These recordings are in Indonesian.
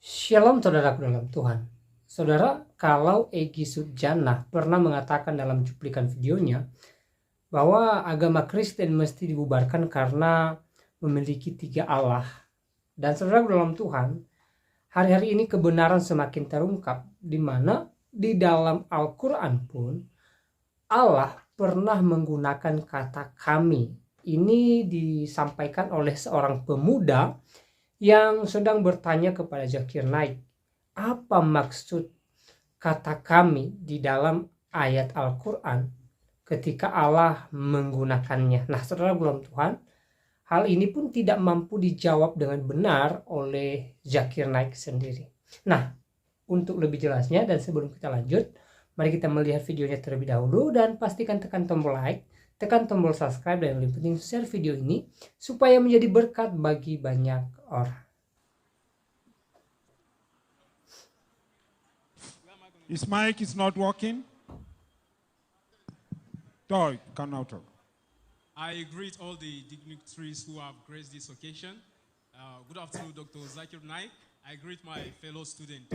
Shalom saudaraku dalam Tuhan. Saudara, kalau Egy Sujana pernah mengatakan dalam cuplikan videonya bahwa agama Kristen mesti dibubarkan karena memiliki 3 Allah. Dan saudara dalam Tuhan, hari-hari ini kebenaran semakin terungkap di mana di dalam Al-Quran pun Allah pernah menggunakan kata kami. Ini disampaikan oleh seorang pemuda yang sedang bertanya kepada Zakir Naik, apa maksud kata kami di dalam ayat Al-Quran ketika Allah menggunakannya. Nah, saudara dalam Tuhan, hal ini pun tidak mampu dijawab dengan benar oleh Zakir Naik sendiri. Nah, untuk lebih jelasnya dan sebelum kita lanjut, mari kita melihat videonya terlebih dahulu dan pastikan tekan tombol like, tekan tombol subscribe, dan yang lebih penting share video ini supaya menjadi berkat bagi banyak orang. His mic is not working. Talk, can now talk. I greet all the dignitaries who have graced this occasion. Good afternoon, Dr. Zakir Naik. I greet my fellow student.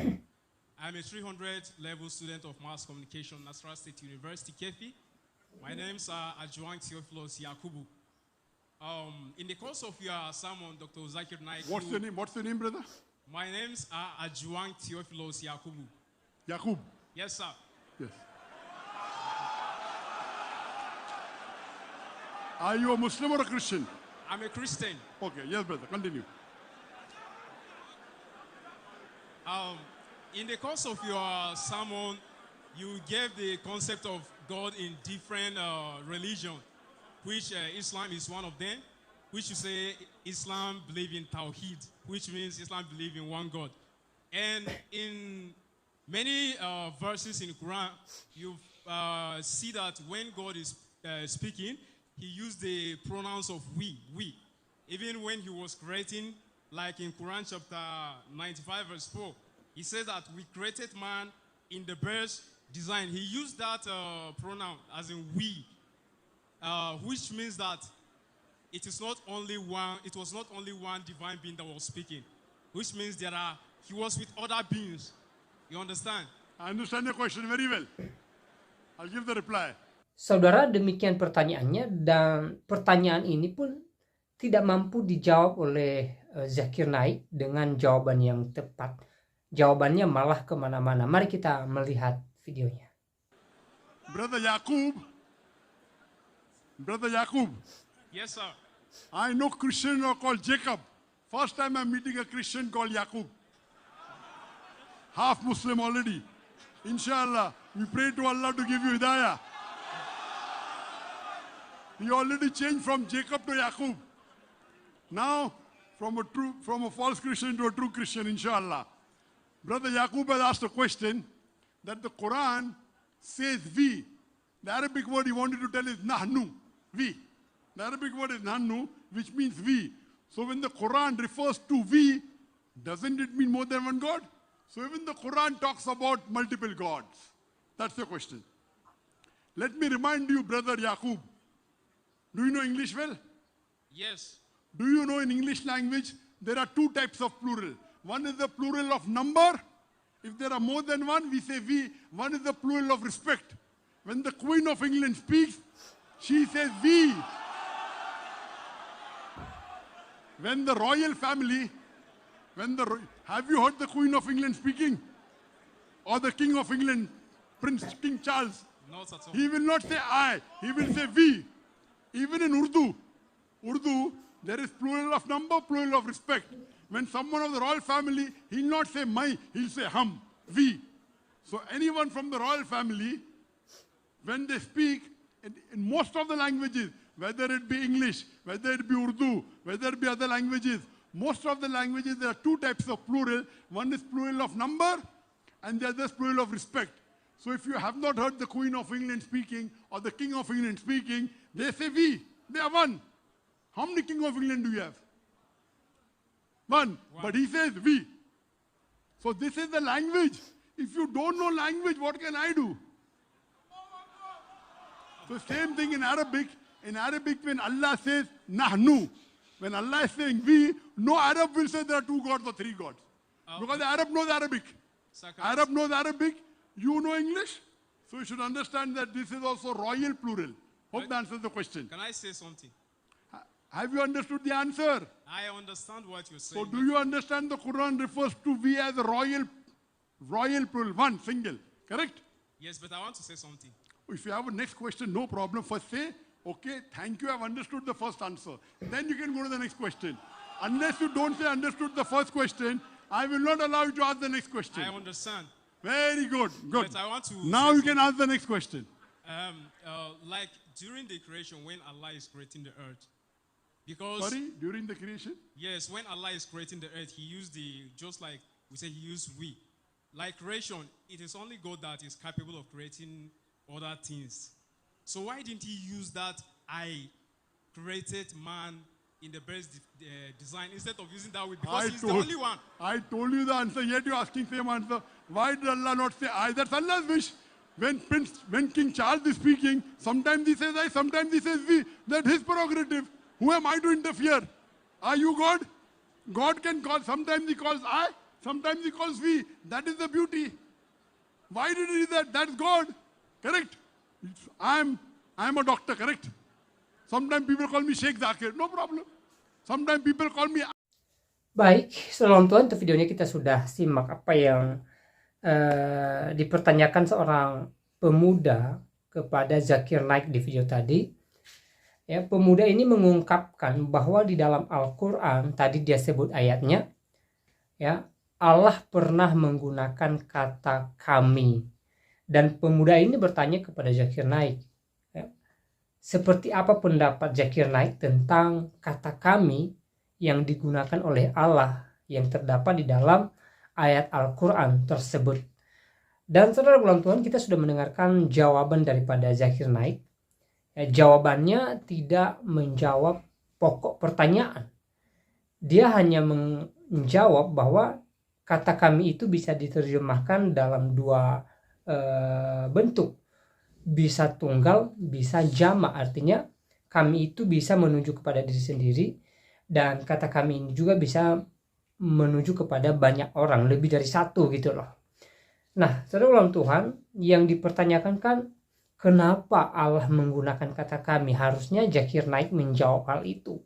I'm a 300 level student of Mass Communication, Nasarawa State University, Kefi. My name's Adjuang Theophilus Yakubu. In the course of your sermon, Dr. Zakir Naik. What's your name? What's your name, brother? My name's Adjuang Theophilus Yakubu. Yakub. Yes, sir. Yes. Are you a Muslim or a Christian? I'm a Christian. Okay, yes, brother. Continue. In the course of your sermon, you gave the concept of God in different religions, which Islam is one of them, which you say Islam believe in Tawheed, which means Islam believe in one God. And in many verses in Quran, you see that when God is speaking, he used the pronouns of we. Even when he was creating, like in Quran chapter 95 verse 4, he says that we created man in the best design. He used that pronoun as in we, which means that it was not only one divine being that was speaking, which means he was with other beings. You understand? I understand your question very well. I'll give the reply. Saudara, demikian pertanyaannya, dan pertanyaan ini pun tidak mampu dijawab oleh Zakir Naik dengan jawaban yang tepat. Jawabannya malah kemana-mana. Mari kita melihat videonya. Brother Yakub. Yes, sir. I know Christian are called Jacob. First time I'm meeting a Christian called Yakub. Half Muslim already. Inshallah, we pray to Allah to give you hidayah. You already changed from Jacob to Yakub. Now, from a false Christian to a true Christian, inshallah. Brother Yakub has asked a question that the Quran says we. The Arabic word he wanted to tell is nahnu, we. The Arabic word is nahnu, which means we. So when the Quran refers to we, doesn't it mean more than one God? So even the Quran talks about multiple gods. That's the question. Let me remind you, brother Yakub, do you know English well? Yes. Do you know in English language, there are two types of plural. One is the plural of number. If there are more than one, we say we. One is the plural of respect. When the Queen of England speaks, she says we. When the royal family, have you heard the Queen of England speaking? Or the King of England, King Charles? Not at all. He will not say I, he will say we. Even in Urdu, there is plural of number, plural of respect. When someone of the royal family, he'll not say my, he'll say hum, we. So anyone from the royal family, when they speak, in most of the languages, whether it be English, whether it be Urdu, whether it be other languages, most of the languages, there are two types of plural. One is plural of number, and the other is plural of respect. So if you have not heard the Queen of England speaking, or the King of England speaking, they say we. They are one. How many King of England do you have? One. But he says we. So this is the language. If you don't know language, what can I do? So same thing in Arabic. In Arabic, when Allah says nahnu, when Allah is saying we, no Arab will say there are two gods or three gods. Because the Arab knows Arabic. Sir, can I Arab knows Arabic. You know English. So you should understand that this is also royal plural. Hope that answers the question. can I say something? Have you understood the answer? I understand what you're So saying. do you understand the Quran refers to we as a royal plural, one, single. Correct? Yes, but I want to say something. If you have a next question, no problem. First say, okay, thank you, I've understood the first answer. Then you can go to the next question. Unless you don't say understood the first question, I will not allow you to ask the next question. I understand. Very good, good. But I want to Now say you can ask the next question. Like during the creation, when Allah is creating the earth, because Sorry, during the creation? yes, when Allah is creating the earth, He used just like we say, He used we. Like creation, it is only God that is capable of creating other things. So why didn't He use that I created man in the best design instead of using that way? Because He's the only one. I told you the answer, yet you're asking same answer. Why did Allah not say I? That's Allah's wish. When King Charles is speaking, sometimes he says I, sometimes he says we. That's his prerogative. Who am I to interfere? Are you God? God can call, sometimes he calls I, sometimes he calls we. That is the beauty. Why did he do that? That's God. Correct? I'm a doctor, correct? Sometimes people call me Sheikh Zakir, no problem. Sometimes people call me. Baik, salam Tuhan, untuk videonya kita sudah simak apa yang dipertanyakan seorang pemuda kepada Zakir Naik di video tadi. Ya, pemuda ini mengungkapkan bahwa di dalam Al-Quran, tadi dia sebut ayatnya, ya, Allah pernah menggunakan kata kami. Dan pemuda ini bertanya kepada Zakir Naik, ya, seperti apa pendapat Zakir Naik tentang kata kami yang digunakan oleh Allah yang terdapat di dalam ayat Al-Quran tersebut. Dan saudara ulang Tuhan, kita sudah mendengarkan jawaban daripada Zakir Naik. Jawabannya tidak menjawab pokok pertanyaan. Dia hanya menjawab bahwa kata kami itu bisa diterjemahkan dalam dua bentuk. Bisa tunggal, bisa jamak. Artinya kami itu bisa menuju kepada diri sendiri, dan kata kami ini juga bisa menuju kepada banyak orang, lebih dari satu gitu loh. Nah, saudara ulang Tuhan, yang dipertanyakan kan kenapa Allah menggunakan kata kami? Harusnya Zakir Naik menjawab hal itu.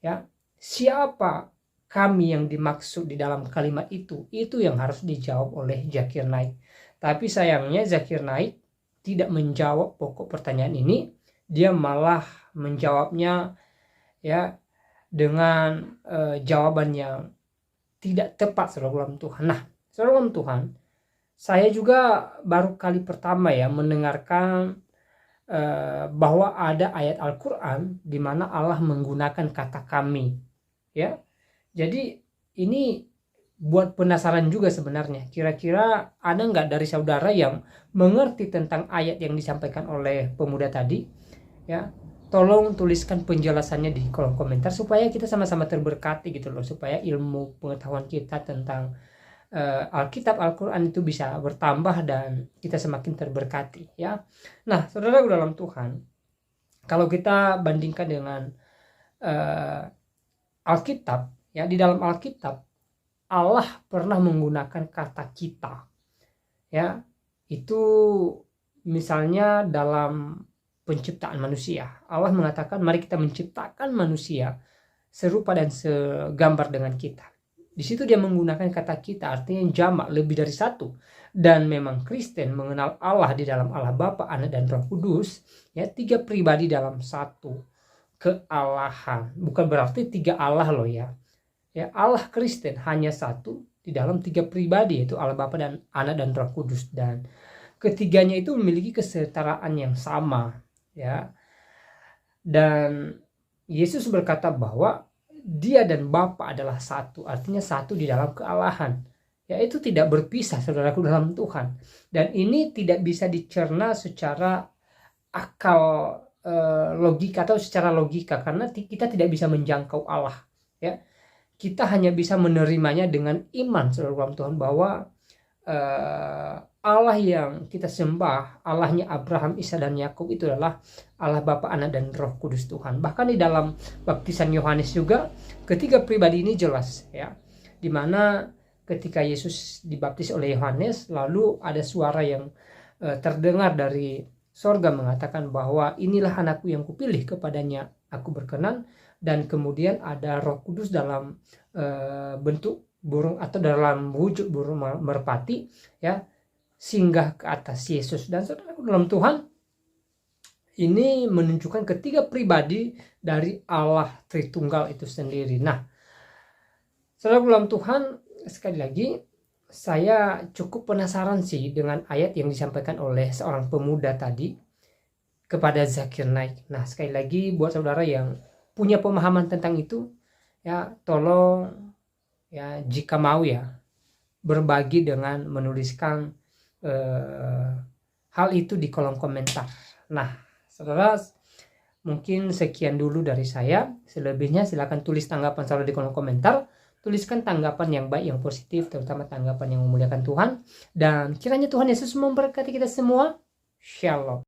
Ya, siapa kami yang dimaksud di dalam kalimat itu? Itu yang harus dijawab oleh Zakir Naik. Tapi sayangnya Zakir Naik tidak menjawab pokok pertanyaan ini. Dia malah menjawabnya ya dengan jawaban yang tidak tepat, saudara ulang Tuhan. Nah, saudara ulang Tuhan, saya juga baru kali pertama ya mendengarkan bahwa ada ayat Al-Quran di mana Allah menggunakan kata kami. Ya, jadi ini buat penasaran juga sebenarnya. Kira-kira ada nggak dari saudara yang mengerti tentang ayat yang disampaikan oleh pemuda tadi? Ya, tolong tuliskan penjelasannya di kolom komentar supaya kita sama-sama terberkati gitu loh, supaya ilmu pengetahuan kita tentang Alkitab, Al-Quran itu bisa bertambah dan kita semakin terberkati ya. Nah, saudara dalam Tuhan, kalau kita bandingkan dengan Alkitab ya, di dalam Alkitab Allah pernah menggunakan kata kita ya, itu misalnya dalam penciptaan manusia. Allah mengatakan mari kita menciptakan manusia serupa dan segambar dengan kita. Di situ dia menggunakan kata kita, artinya jamak, lebih dari satu. Dan memang Kristen mengenal Allah di dalam Allah Bapa, Anak dan Roh Kudus, ya, tiga pribadi dalam satu kealahan. Bukan berarti tiga Allah loh ya. Ya, Allah Kristen hanya satu di dalam tiga pribadi, yaitu Allah Bapa dan Anak dan Roh Kudus, dan ketiganya itu memiliki kesetaraan yang sama ya. Dan Yesus berkata bahwa Dia dan Bapa adalah satu, artinya satu di dalam kealahan. Ya, itu tidak berpisah, saudaraku dalam Tuhan. Dan ini tidak bisa dicerna secara akal logika atau secara logika, karena kita tidak bisa menjangkau Allah. Ya, kita hanya bisa menerimanya dengan iman, saudara dalam Tuhan, bahwa Allah yang kita sembah, Allahnya Abraham, Isa dan Yakub itu adalah Allah Bapa, Anak dan Roh Kudus Tuhan. Bahkan di dalam baptisan Yohanes juga ketiga pribadi ini jelas ya, dimana ketika Yesus dibaptis oleh Yohanes, lalu ada suara yang terdengar dari sorga mengatakan bahwa inilah anakku yang kupilih, kepadanya aku berkenan. Dan kemudian ada Roh Kudus dalam bentuk burung atau dalam wujud burung merpati ya, singgah ke atas Yesus. Dan saudara dalam Tuhan, ini menunjukkan ketiga pribadi dari Allah Tritunggal itu sendiri. Nah, saudara dalam Tuhan, sekali lagi saya cukup penasaran sih dengan ayat yang disampaikan oleh seorang pemuda tadi kepada Zakir Naik. Nah, sekali lagi buat saudara yang punya pemahaman tentang itu ya, tolong ya, jika mau ya, berbagi dengan menuliskan hal itu di kolom komentar. Nah, saudara, mungkin sekian dulu dari saya. Selebihnya silakan tulis tanggapan saudara di kolom komentar. Tuliskan tanggapan yang baik, yang positif, terutama tanggapan yang memuliakan Tuhan. Dan kiranya Tuhan Yesus memberkati kita semua. Shalom.